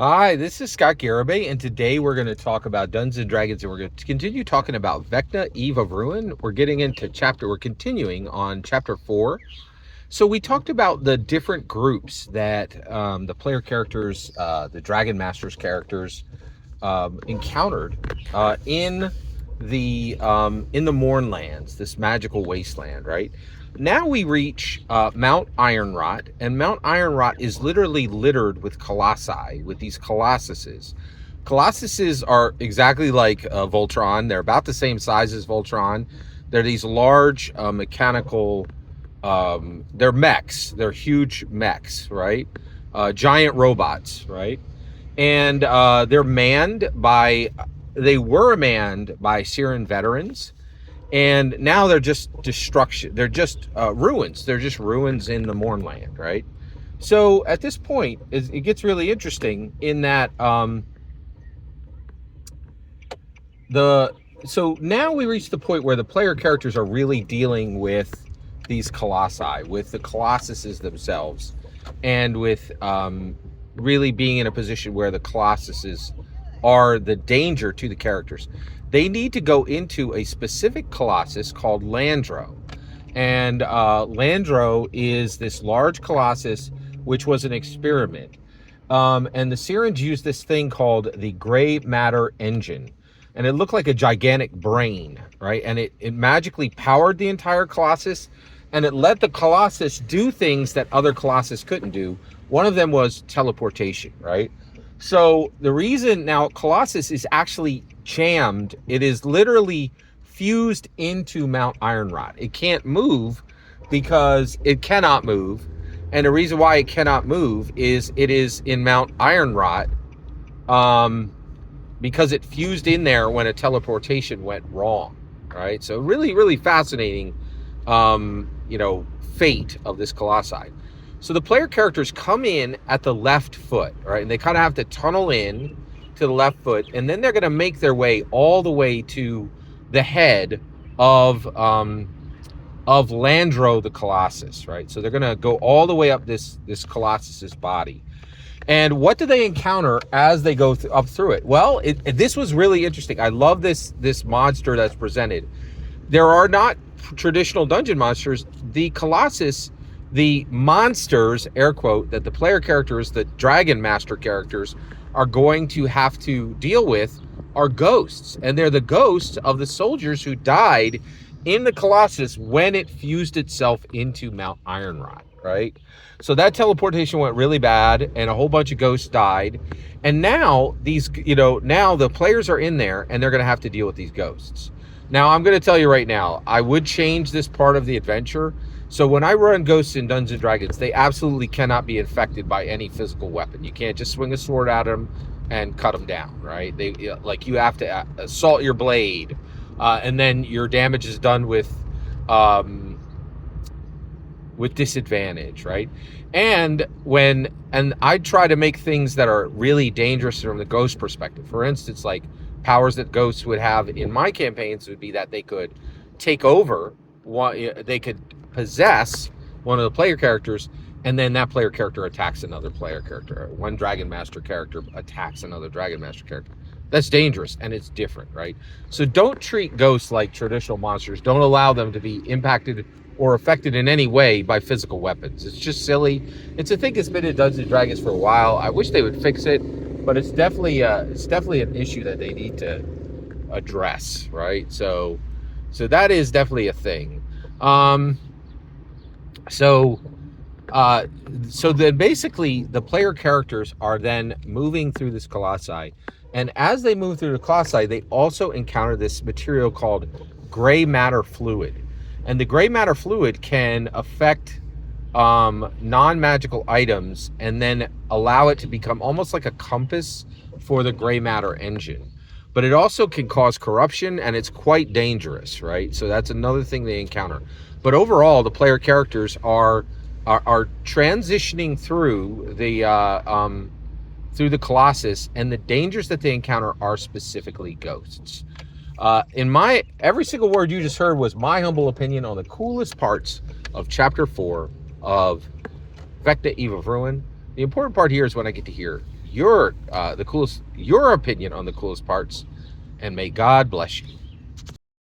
Hi, this is Scott Garibay, and today we're going to talk about Dungeons and Dragons, and we're going to continue talking about Vecna, Eve of Ruin. We're continuing on chapter 4. So we talked about the different groups that the player characters, the Dragon Masters characters, encountered in the Mournlands, this magical wasteland, right? Now we reach Mount Ironrot, and Mount Ironrot is literally littered with colossi, with these colossuses. Colossuses are exactly like Voltron. They're about the same size as Voltron. They're these large mechanical. They're mechs. They're huge mechs, right? Giant robots, right? And they were manned by Syrian veterans, and now they're just destruction. They're just ruins. They're just ruins in the Mournland, right? So at this point, it gets really interesting in that the so now we reach the point where the player characters are really dealing with these colossi, with the colossuses themselves, and with really being in a position where the colossuses are the danger to the characters. They need to go into a specific colossus called Landro. And Landro is this large colossus, which was an experiment. And the Syrians used this thing called the gray matter engine. And it looked like a gigantic brain, right? And it magically powered the entire colossus, and it let the colossus do things that other colossus couldn't do. One of them was teleportation, right? So the reason now Colossus is actually jammed, it is literally fused into Mount Ironrot. It can't move because it cannot move. And the reason why it cannot move is it is in Mount Ironrot because it fused in there when a teleportation went wrong, right? So really, really fascinating, fate of this Colossi. So the player characters come in at the left foot, right? And they kind of have to tunnel in to the left foot, and then they're going to make their way all the way to the head of Landro the Colossus, right? So they're going to go all the way up this Colossus's body. And what do they encounter as they go up through it? Well, this was really interesting. I love this monster that's presented. There are not traditional dungeon monsters. The Colossus, the monsters, air quote, that the player characters, the Dragon Master characters, are going to have to deal with are ghosts. And they're the ghosts of the soldiers who died in the Colossus when it fused itself into Mount Ironrot, right? So that teleportation went really bad, and a whole bunch of ghosts died. And now now the players are in there, and they're going to have to deal with these ghosts. Now, I'm going to tell you right now, I would change this part of the adventure. So when I run ghosts in Dungeons and Dragons, they absolutely cannot be infected by any physical weapon. You can't just swing a sword at them and cut them down, right? You have to assault your blade, and then your damage is done with disadvantage, right? And I try to make things that are really dangerous from the ghost perspective. For instance, like powers that ghosts would have in my campaigns would be that they could take over they could possess one of the player characters, and then that player character attacks another player character. One Dragon Master character attacks another Dragon Master character. That's dangerous, and it's different, right? So don't treat ghosts like traditional monsters. Don't allow them to be impacted or affected in any way by physical weapons. It's just silly. It's a thing that's been in Dungeons and Dragons for a while. I wish they would fix it, but it's definitely an issue that they need to address, right? So that is definitely a thing. So then basically the player characters are then moving through this colossi, and as they move through the colossi, they also encounter this material called gray matter fluid. And the gray matter fluid can affect non-magical items and then allow it to become almost like a compass for the gray matter engine. But it also can cause corruption, and it's quite dangerous, right? So that's another thing they encounter. But overall, the player characters are transitioning through the Colossus, and the dangers that they encounter are specifically ghosts. Every single word you just heard was my humble opinion on the coolest parts of Chapter 4 of Vecna, Eve of Ruin. The important part here is when I get to hear your opinion on the coolest parts, and may God bless you.